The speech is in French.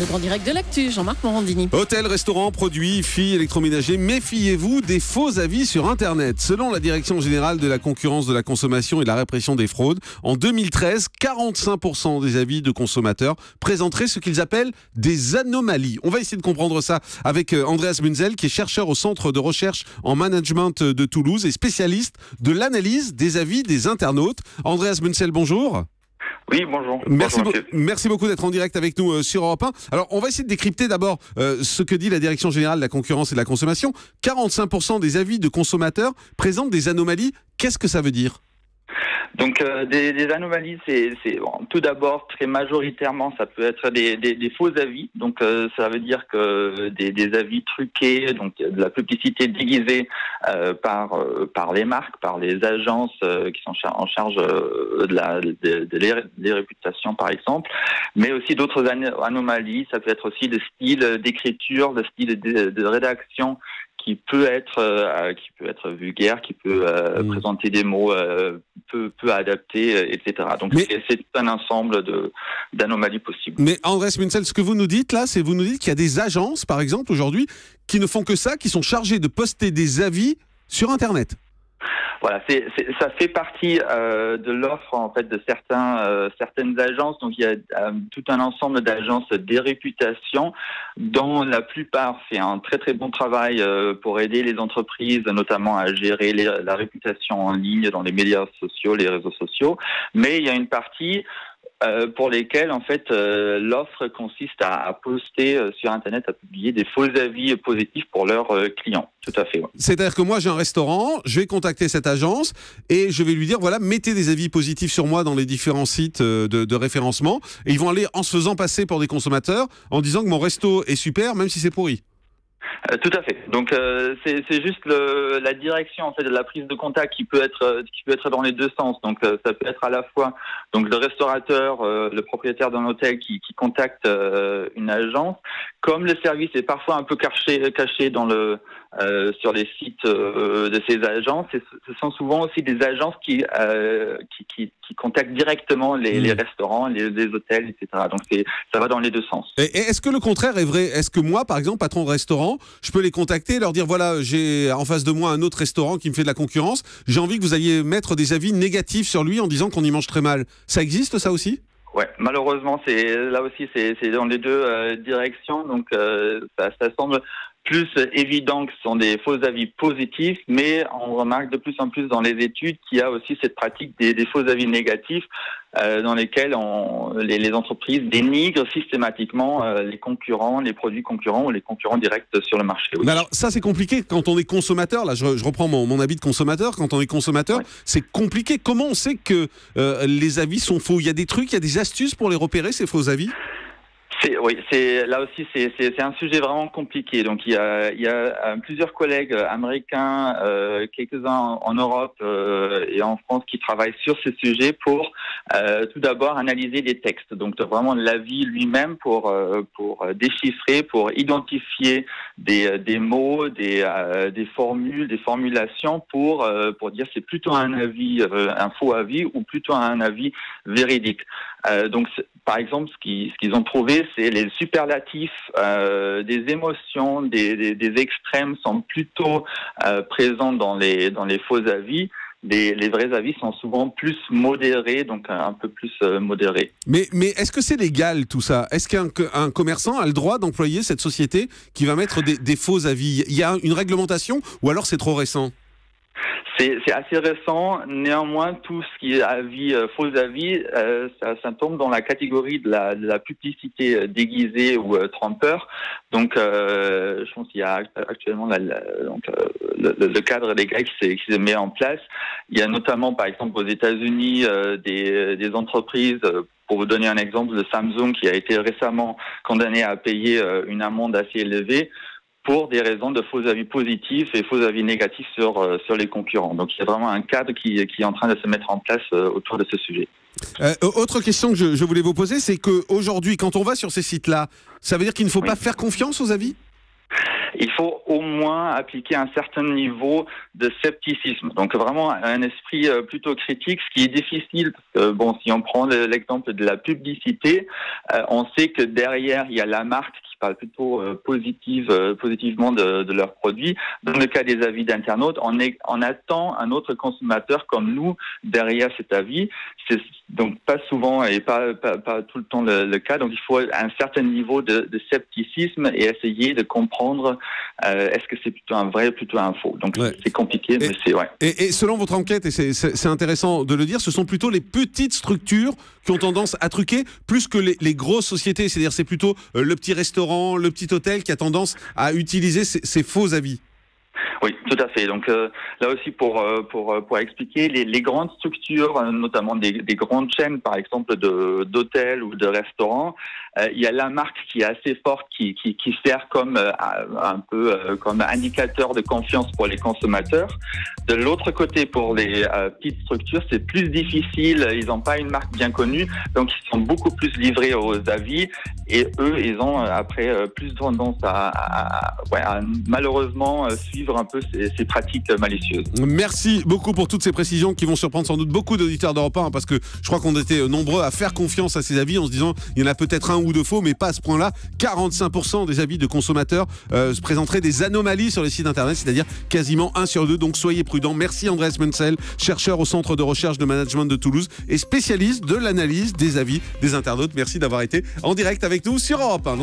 Le grand direct de l'actu, Jean-Marc Morandini. Hôtels, restaurants, produits, filles, électroménagers, méfiez-vous des faux avis sur Internet. Selon la Direction générale de la concurrence de la consommation et de la répression des fraudes, en 2013, 45% des avis de consommateurs présenteraient ce qu'ils appellent des anomalies. On va essayer de comprendre ça avec Andreas Munzel, qui est chercheur au Centre de recherche en management de Toulouse et spécialiste de l'analyse des avis des internautes. Andreas Munzel, bonjour. Oui, bonjour. Merci beaucoup d'être en direct avec nous sur Europe 1. Alors, on va essayer de décrypter d'abord ce que dit la Direction générale de la concurrence et de la consommation. 45% des avis de consommateurs présentent des anomalies. Qu'est-ce que ça veut dire ? Donc des anomalies, c'est bon, tout d'abord très majoritairement ça peut être des faux avis. Donc ça veut dire que des avis truqués, donc de la publicité déguisée par les marques, par les agences qui sont en charge des réputations par exemple, mais aussi d'autres anomalies. Ça peut être aussi le style d'écriture, le style de rédaction qui peut être vulgaire, qui peut présenter des mots peu adaptés, etc. Donc c'est tout un ensemble d'anomalies possibles. Mais Andreas Munzel, ce que vous nous dites là, c'est vous nous dites qu'il y a des agences, par exemple, aujourd'hui, qui ne font que ça, qui sont chargées de poster des avis sur Internet. Voilà, ça fait partie de l'offre en fait de certaines agences. Donc il y a tout un ensemble d'agences des réputations dont la plupart fait un très très bon travail pour aider les entreprises, notamment à gérer la réputation en ligne dans les médias sociaux, les réseaux sociaux. Mais il y a une partie pour lesquels en fait l'offre consiste à poster sur Internet, à publier des faux avis positifs pour leurs clients. Tout à fait. Ouais. C'est-à-dire que moi j'ai un restaurant, je vais contacter cette agence et je vais lui dire voilà, mettez des avis positifs sur moi dans les différents sites de référencement, et ils vont aller en se faisant passer pour des consommateurs en disant que mon resto est super même si c'est pourri. Tout à fait. Donc c'est juste la direction en fait de la prise de contact qui peut être dans les deux sens. Donc ça peut être à la fois donc le restaurateur, le propriétaire d'un hôtel qui contacte une agence, comme le service est parfois un peu caché dans sur les sites de ces agences. Et ce sont souvent aussi des agences qui contactent directement les restaurants, les hôtels, etc. Donc ça va dans les deux sens. Et est-ce que le contraire est vrai ? Est-ce que moi, par exemple, patron de restaurant, je peux les contacter et leur dire voilà, j'ai en face de moi un autre restaurant qui me fait de la concurrence, j'ai envie que vous alliez mettre des avis négatifs sur lui en disant qu'on y mange très mal. Ça existe ça aussi ? Ouais, malheureusement, là aussi, c'est dans les deux directions. Donc, ça semble plus évident que ce sont des faux avis positifs, mais on remarque de plus en plus dans les études qu'il y a aussi cette pratique des faux avis négatifs dans lesquels les entreprises dénigrent systématiquement les concurrents, les produits concurrents ou les concurrents directs sur le marché. Oui. Mais alors ça c'est compliqué quand on est consommateur, là je reprends mon habit de consommateur, quand on est consommateur, ouais. C'est compliqué. Comment on sait que les avis sont faux ? Il y a des trucs, il y a des astuces pour les repérer ces faux avis ? Oui, là aussi c'est un sujet vraiment compliqué. Donc il y a plusieurs collègues américains, quelques-uns en Europe et en France qui travaillent sur ce sujet pour tout d'abord analyser les textes. Donc vraiment l'avis lui-même pour déchiffrer, pour identifier des mots, des formules, des formulations pour dire c'est plutôt un avis, un faux avis ou plutôt un avis véridique. Donc par exemple ce qu'ils ont prouvé, c'est les superlatifs, des émotions, des extrêmes sont plutôt présents dans les faux avis. Les vrais avis sont souvent plus modérés, donc un peu plus modérés. Mais est-ce que c'est légal tout ça ? Est-ce qu'un commerçant a le droit d'employer cette société qui va mettre des faux avis ? Il y a une réglementation ou alors c'est trop récent ? C'est assez récent. Néanmoins, tout ce qui est faux avis, ça tombe dans la catégorie de la publicité déguisée ou trompeur. Donc, je pense qu'il y a actuellement le cadre légal qui se met en place. Il y a notamment, par exemple, aux États-Unis, des entreprises. Pour vous donner un exemple, le Samsung qui a été récemment condamné à payer une amende assez élevée pour des raisons de faux avis positifs et faux avis négatifs sur les concurrents. Donc il y a vraiment un cadre qui est en train de se mettre en place autour de ce sujet. Autre question que je voulais vous poser, c'est qu'aujourd'hui, quand on va sur ces sites-là, ça veut dire qu'il ne faut pas faire confiance aux avis ? Il faut au moins appliquer un certain niveau de scepticisme. Donc vraiment un esprit plutôt critique, ce qui est difficile parce que bon, si on prend l'exemple de la publicité, on sait que derrière il y a la marque qui parle plutôt positivement de leurs produits. Dans le cas des avis d'internautes, on attend un autre consommateur comme nous derrière cet avis. C'est donc pas souvent et pas tout le temps le cas. Donc il faut un certain niveau de scepticisme et essayer de comprendre est-ce que c'est plutôt un vrai, plutôt un faux. Donc c'est compliqué, mais c'est ouais. Et selon votre enquête, et c'est intéressant de le dire, ce sont plutôt les petites structures qui ont tendance à truquer plus que les grosses sociétés. C'est-à-dire c'est plutôt le petit restaurant, le petit hôtel qui a tendance à utiliser ces faux avis. Oui, tout à fait. Donc là aussi pour expliquer les grandes structures, notamment des grandes chaînes, par exemple d'hôtels ou de restaurants, il y a la marque qui est assez forte, qui sert comme un peu comme indicateur de confiance pour les consommateurs. De l'autre côté, pour les petites structures, c'est plus difficile. Ils n'ont pas une marque bien connue, donc ils sont beaucoup plus livrés aux avis. Et eux, ils ont après plus tendance à malheureusement suivre un peu ces pratiques malicieuses. Merci beaucoup pour toutes ces précisions qui vont surprendre sans doute beaucoup d'auditeurs d'Europe 1, parce que je crois qu'on était nombreux à faire confiance à ces avis en se disant il y en a peut-être un ou deux faux, mais pas à ce point-là. 45% des avis de consommateurs se présenteraient des anomalies sur les sites internet, c'est-à-dire quasiment 1 sur 2. Donc soyez prudents. Merci Andreas Menzel, chercheur au Centre de recherche de management de Toulouse et spécialiste de l'analyse des avis des internautes. Merci d'avoir été en direct avec nous sur Europe 1.